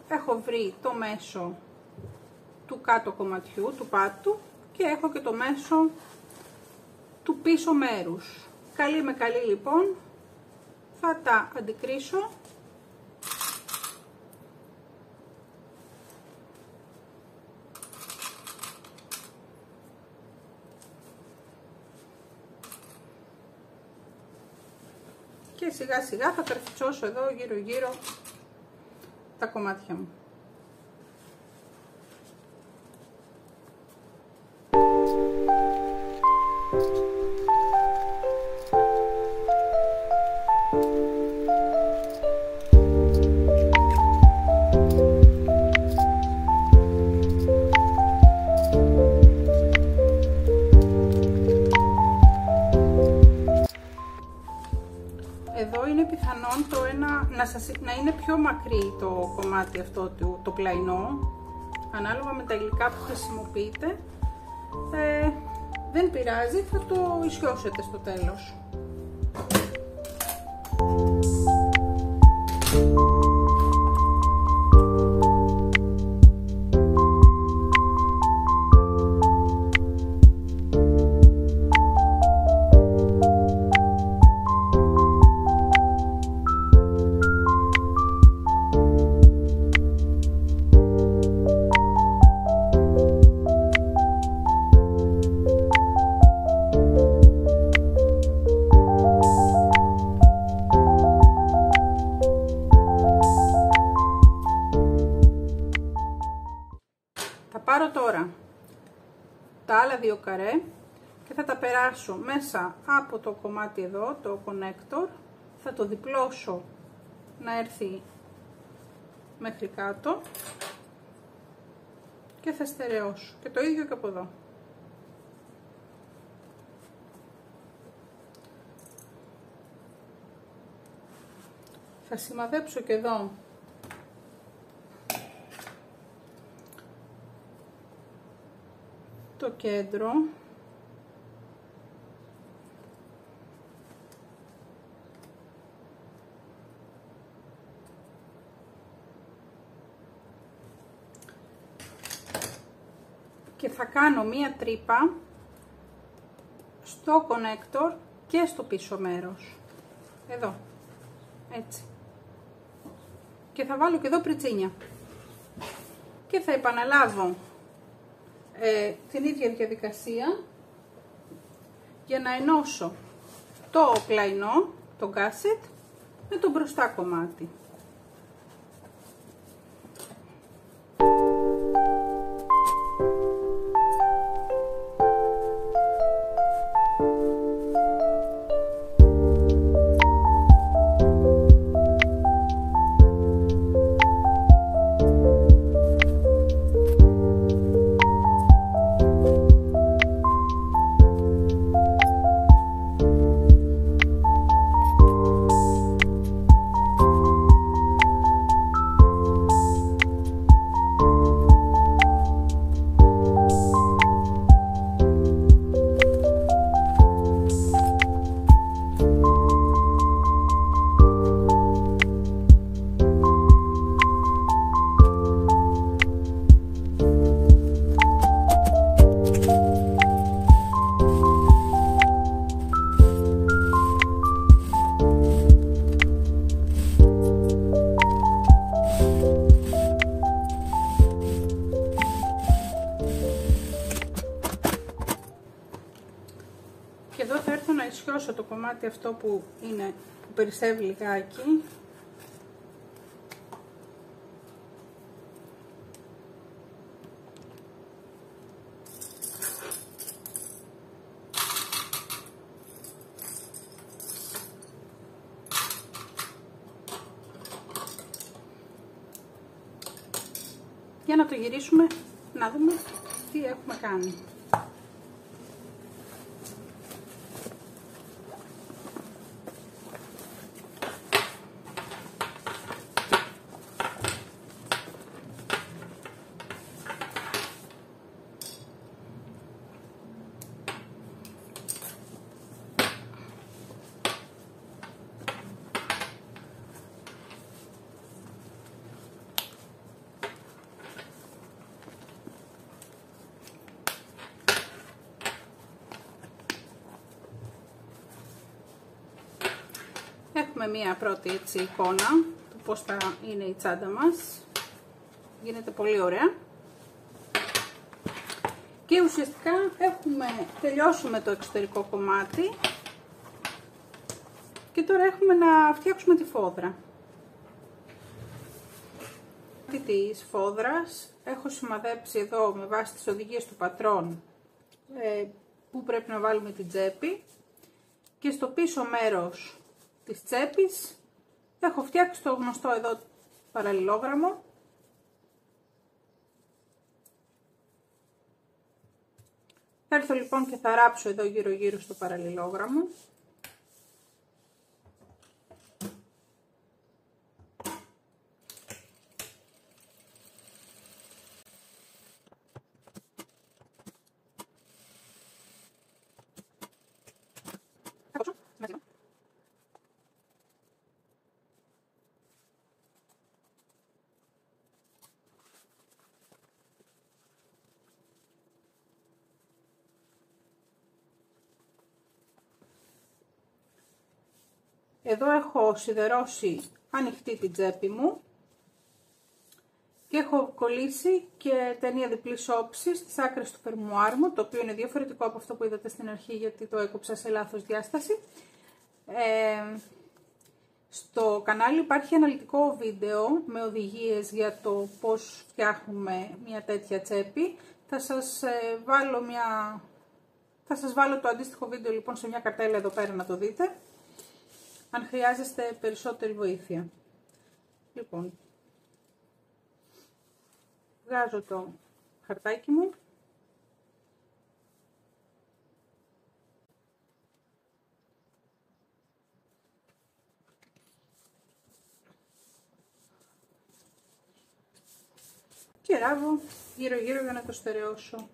έχω βρει το μέσο του κάτω κομματιού, του πάτου, και έχω και το μέσο του πίσω μέρους. Καλή με καλή λοιπόν θα τα αντικρίσω και σιγά σιγά θα καρφιτσώσω εδώ γύρω γύρω τα κομμάτια μου. Εδώ είναι πιθανόν το ένα να είναι πιο μακρύ το κομμάτι αυτό το πλαϊνό, ανάλογα με τα υλικά που χρησιμοποιείτε. Δεν πειράζει, θα το ισιώσετε στο τέλος. Θα πάρω τώρα τα άλλα δύο καρέ και θα τα περάσω μέσα από το κομμάτι εδώ, το connector, θα το διπλώσω να έρθει μέχρι κάτω και θα στερεώσω και το ίδιο και από εδώ. Θα σημαδέψω και εδώ το κέντρο και θα κάνω μία τρύπα στο connector και στο πίσω μέρος, εδώ, έτσι, και θα βάλω και εδώ πριτσίνια και θα επαναλάβω την ίδια διαδικασία για να ενώσω το πλαϊνό, το γκάσετ, με το μπροστά κομμάτι. Και εδώ θα έρθω να ισιώσω το κομμάτι αυτό που περισσεύει λιγάκι. Για να το γυρίσουμε, να δούμε τι έχουμε κάνει. Έχουμε μία πρώτη έτσι εικόνα του πώς θα είναι η τσάντα μας. Γίνεται πολύ ωραία. Και ουσιαστικά έχουμε τελειώσει με το εξωτερικό κομμάτι. Και τώρα έχουμε να φτιάξουμε τη φόδρα. Της φόδρας έχω σημαδέψει εδώ με βάση τις οδηγίες του πατρόν που πρέπει να βάλουμε την τσέπη. Και στο πίσω μέρος της τσέπης έχω φτιάξει το γνωστό εδώ παραλληλόγραμμο. Θα έρθω λοιπόν και θα ράψω εδώ γύρω γύρω στο παραλληλόγραμμο. Εδώ έχω σιδερώσει ανοιχτή την τσέπη μου και έχω κολλήσει και ταινία διπλής όψης στις άκρες του φερμουάρ μου, το οποίο είναι διαφορετικό από αυτό που είδατε στην αρχή γιατί το έκοψα σε λάθος διάσταση. Στο κανάλι υπάρχει αναλυτικό βίντεο με οδηγίες για το πώς φτιάχνουμε μια τέτοια τσέπη. Θα σας βάλω το αντίστοιχο βίντεο λοιπόν σε μια καρτέλα εδώ πέρα να το δείτε, αν χρειάζεστε περισσότερη βοήθεια. Λοιπόν, βγάζω το χαρτάκι μου. Και ράβω γύρω γύρω για να το στερεώσω.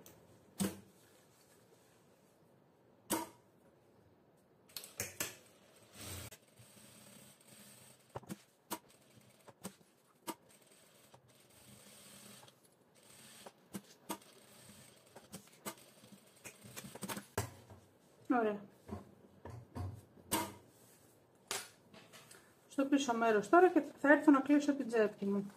Ωραία. Στο πίσω μέρος τώρα και θα έρθω να κλείσω την τσέπη μου.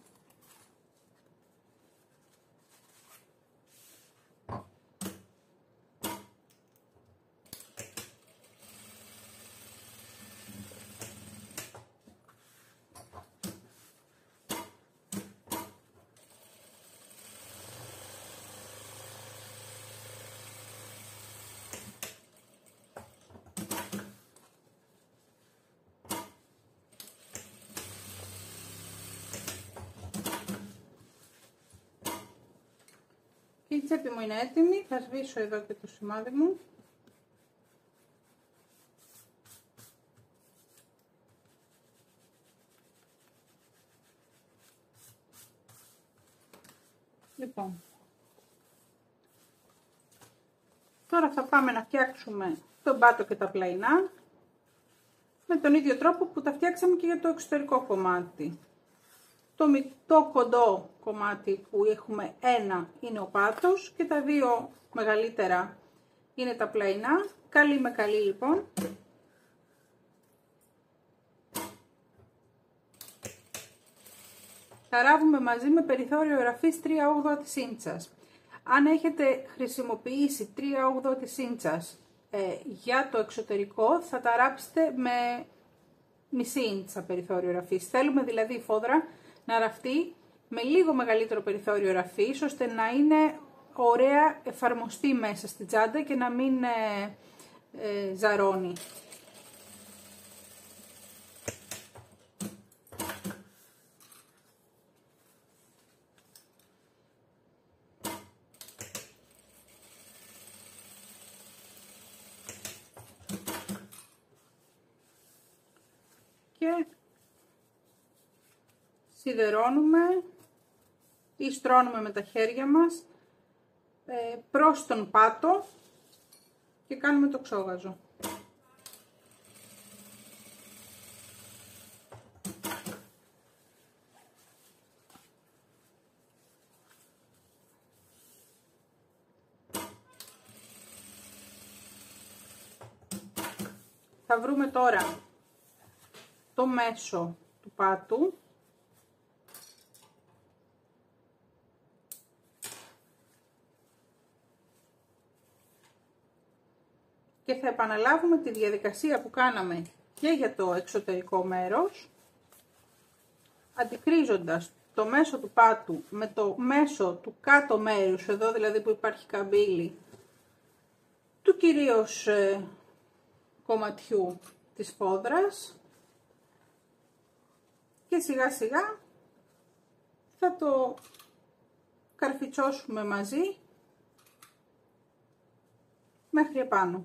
Η τσέπη μου είναι έτοιμη, θα σβήσω εδώ και το σημάδι μου. Λοιπόν, τώρα θα πάμε να φτιάξουμε τον πάτο και τα πλαϊνά με τον ίδιο τρόπο που τα φτιάξαμε και για το εξωτερικό κομμάτι. Το κοντό κομμάτι που έχουμε ένα είναι ο πάτος και τα δύο μεγαλύτερα είναι τα πλαϊνά. Καλή με καλή λοιπόν. Τα ράβουμε μαζί με περιθώριο γραφής 3/8 ίντσας. Αν έχετε χρησιμοποιήσει 3/8 ίντσας για το εξωτερικό θα τα ράψετε με μισή ίντσα περιθώριο γραφής. Θέλουμε δηλαδή η φόδρα να ραφτεί με λίγο μεγαλύτερο περιθώριο ραφής, ώστε να είναι ωραία εφαρμοστεί μέσα στη τσάντα και να μην ζαρώνει. Και σιδερώνουμε ή στρώνουμε με τα χέρια μας προς τον πάτο και κάνουμε το ξόγαζο. Θα βρούμε τώρα το μέσο του πάτου και θα επαναλάβουμε τη διαδικασία που κάναμε και για το εξωτερικό μέρος, αντικρίζοντας το μέσο του πάτου με το μέσο του κάτω μέρους, εδώ δηλαδή που υπάρχει καμπύλη, του κυρίως κομματιού της φόδρας και σιγά σιγά θα το καρφιτσώσουμε μαζί μέχρι επάνω.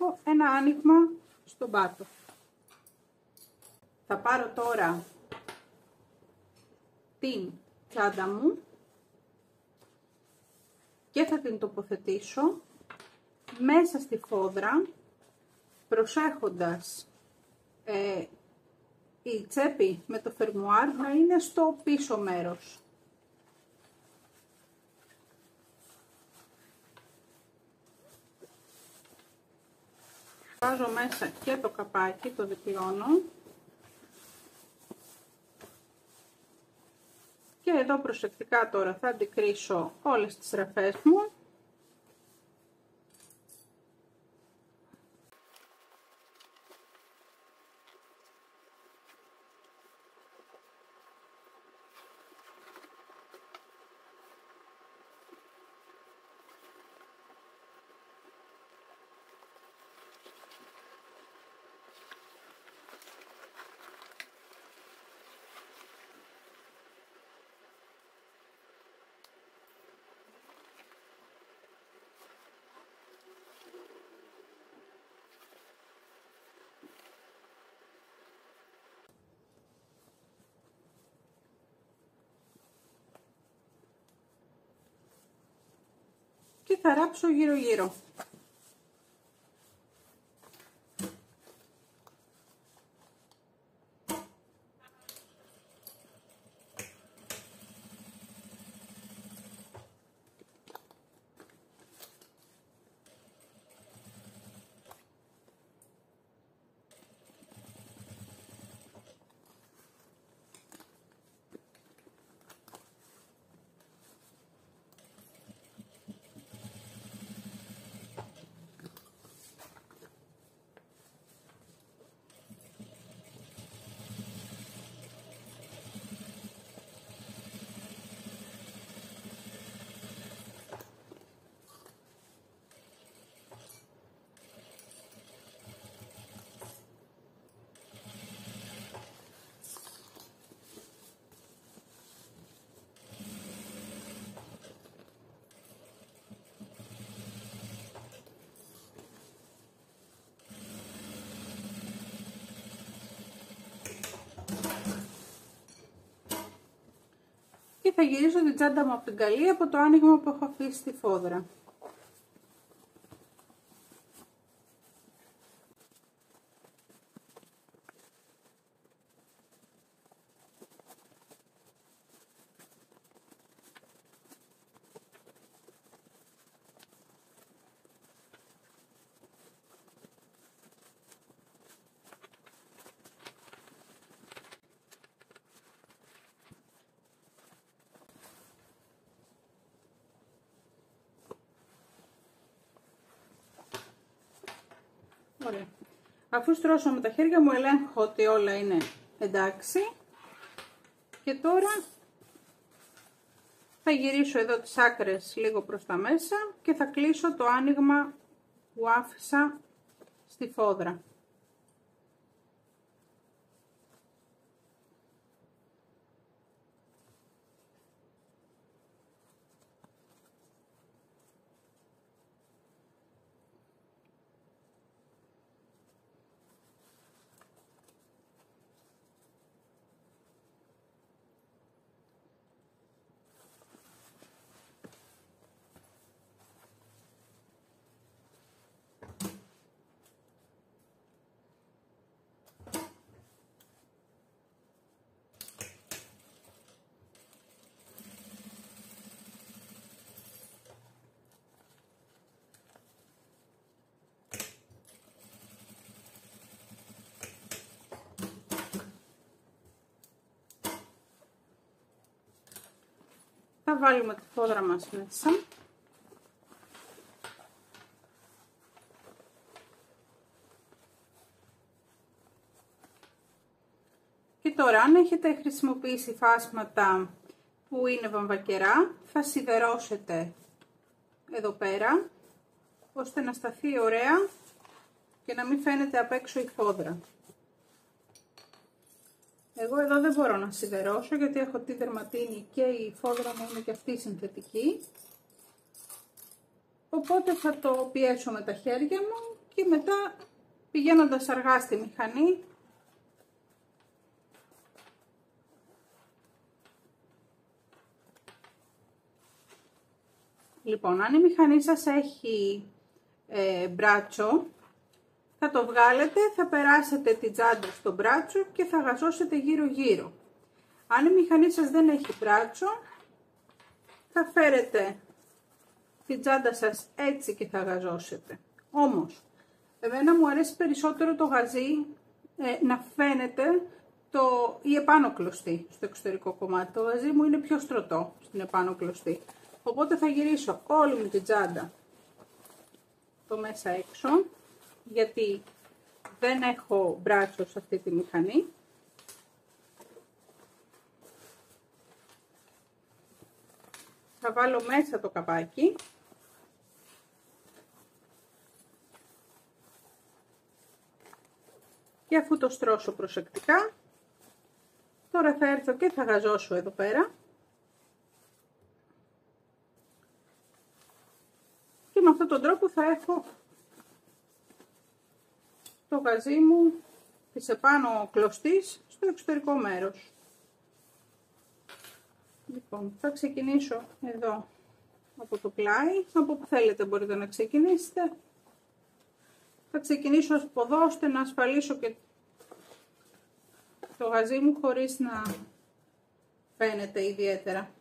έχω ένα άνοιγμα στον πάτο. Θα πάρω τώρα την τσάντα μου και θα την τοποθετήσω μέσα στη φόδρα, προσέχοντας η τσέπη με το φερμουάρ να είναι στο πίσω μέρος. Βάζω μέσα και το καπάκι, το διπλώνω. Και εδώ προσεκτικά τώρα θα αντικρίσω όλες τις ραφές μου. Και θα ράψω γύρω γύρω. Και θα γυρίσω την τσάντα μου από την καλή από το άνοιγμα που έχω αφήσει στη φόδρα. Ωραία. Αφού στρώσω με τα χέρια μου, ελέγχω ότι όλα είναι εντάξει. Και τώρα θα γυρίσω εδώ τις άκρες λίγο προς τα μέσα και θα κλείσω το άνοιγμα που άφησα στη φόδρα. Θα βάλουμε τη φόδρα μας μέσα. Και τώρα, αν έχετε χρησιμοποιήσει φάσματα που είναι βαμβακερά, θα σιδερώσετε εδώ πέρα, ώστε να σταθεί ωραία και να μην φαίνεται απ' έξω η φόδρα. Εγώ εδώ δεν μπορώ να σιδερώσω γιατί έχω τη δερματίνη και η φόδρα μου είναι και αυτή συνθετική. Οπότε θα το πιέσω με τα χέρια μου και μετά πηγαίνοντας αργά στη μηχανή λοιπόν, αν η μηχανή σας έχει μπράτσο, θα το βγάλετε, θα περάσετε την τσάντα στο μπράτσο και θα γαζώσετε γύρω γύρω. Αν η μηχανή σας δεν έχει μπράτσο, θα φέρετε την τσάντα σας έτσι και θα γαζώσετε. Όμως, εμένα μου αρέσει περισσότερο το γαζί να φαίνεται η επάνω κλωστή στο εξωτερικό κομμάτι. Το γαζί μου είναι πιο στρωτό στην επάνω κλωστή. Οπότε θα γυρίσω όλη μου την τσάντα το μέσα έξω, γιατί δεν έχω μπράτσο σε αυτή τη μηχανή. Θα βάλω μέσα το καπάκι. Και αφού το στρώσω προσεκτικά, τώρα θα έρθω και θα γαζώσω εδώ πέρα. Και με αυτόν τον τρόπο θα έχω το γαζί μου της επάνω κλωστής στο εξωτερικό μέρος. Λοιπόν, θα ξεκινήσω εδώ από το πλάι, από όπου θέλετε μπορείτε να ξεκινήσετε. Θα ξεκινήσω από εδώ ώστε να ασφαλίσω και το γαζί μου χωρίς να φαίνεται ιδιαίτερα.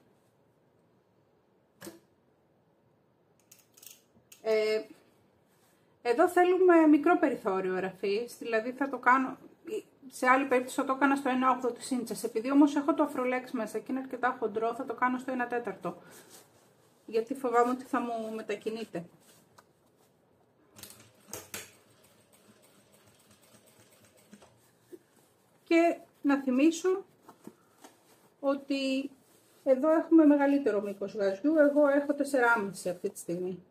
Εδώ θέλουμε μικρό περιθώριο εραφής, δηλαδή θα το κάνω, σε άλλη περίπτωση θα το έκανα στο 1/8 της ίντσας, επειδή όμως έχω το αφρολέξ μέσα και είναι αρκετά χοντρό, θα το κάνω στο 1/4, γιατί φοβάμαι ότι θα μου μετακινείται. Και να θυμίσω ότι εδώ έχουμε μεγαλύτερο μήκος γαζιού, εγώ έχω 4,5 αυτή τη στιγμή.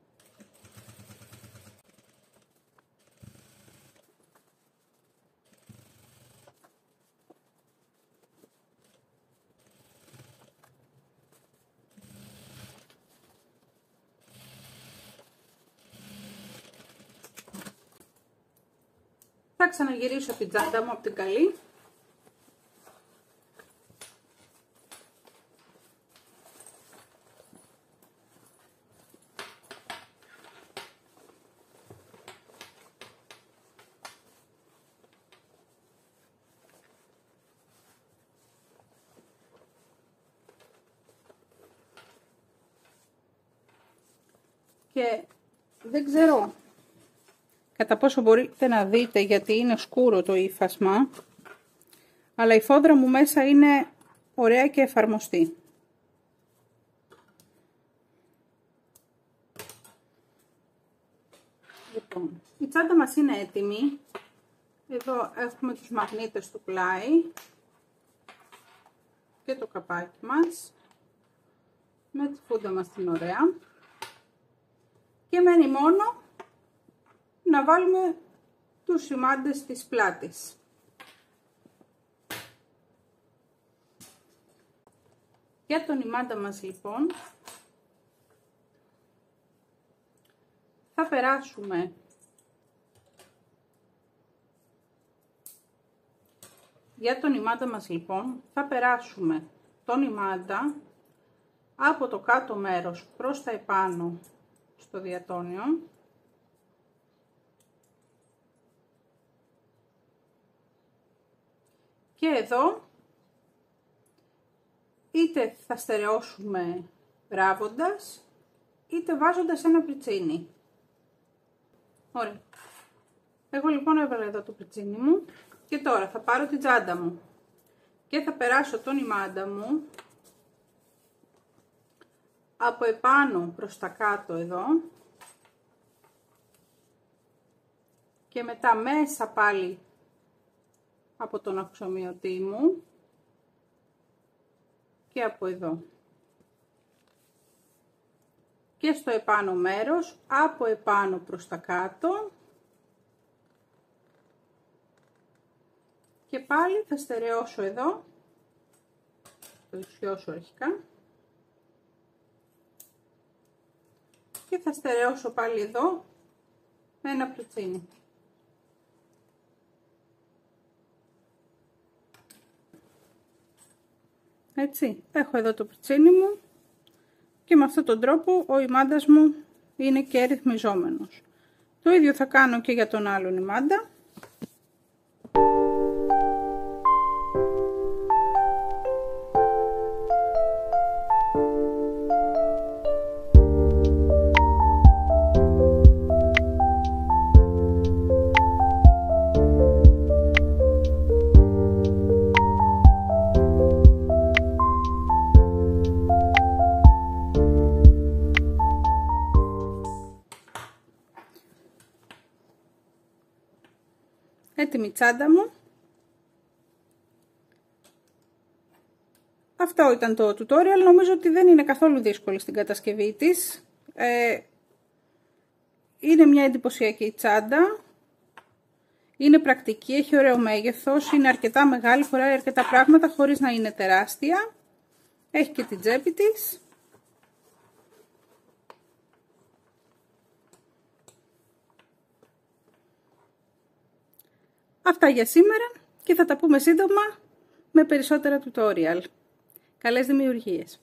Θα ξαναγυρίσω την τσάντα μου από την καλή. Και δεν ξέρω κατά πόσο μπορείτε να δείτε, γιατί είναι σκούρο το ύφασμα, αλλά η φόδρα μου μέσα είναι ωραία και εφαρμοστή. Λοιπόν, η τσάντα μας είναι έτοιμη. Εδώ έχουμε τους μαγνήτες του πλάι και το καπάκι μας με τη φούντα μας την ωραία. Και μένει μόνο να βάλουμε τους σημάντες της πλάτης. Για τον ημάντα μας λοιπόν θα περάσουμε τον ημάντα από το κάτω μέρος προς τα επάνω στο διατόνιο και εδώ είτε θα στερεώσουμε ράβοντας είτε βάζοντας ένα πριτσίνι. Ωραία. Εγώ λοιπόν έβαλα εδώ το πριτσίνι μου και τώρα θα πάρω την τσάντα μου και θα περάσω τον ημάντα μου από επάνω προς τα κάτω εδώ και μετά μέσα πάλι από τον αξιομοιωτή μου και από εδώ και στο επάνω μέρος από επάνω προς τα κάτω και πάλι θα στερεώσω εδώ, το ισιώσω αρχικά και θα στερεώσω πάλι εδώ με ένα πριτσίνι. Έτσι, έχω εδώ το πριτσίνι μου και με αυτόν τον τρόπο ο ημάντας μου είναι και ρυθμιζόμενος. Το ίδιο θα κάνω και για τον άλλον ημάντα. Έτοιμη τσάντα μου. Αυτό ήταν το tutorial. Νομίζω ότι δεν είναι καθόλου δύσκολη στην κατασκευή της. Είναι μια εντυπωσιακή τσάντα. Είναι πρακτική, έχει ωραίο μέγεθος, είναι αρκετά μεγάλη, χωράει αρκετά πράγματα χωρίς να είναι τεράστια. Έχει και την τσέπη της. Αυτά για σήμερα και θα τα πούμε σύντομα με περισσότερα tutorial. Καλές δημιουργίες!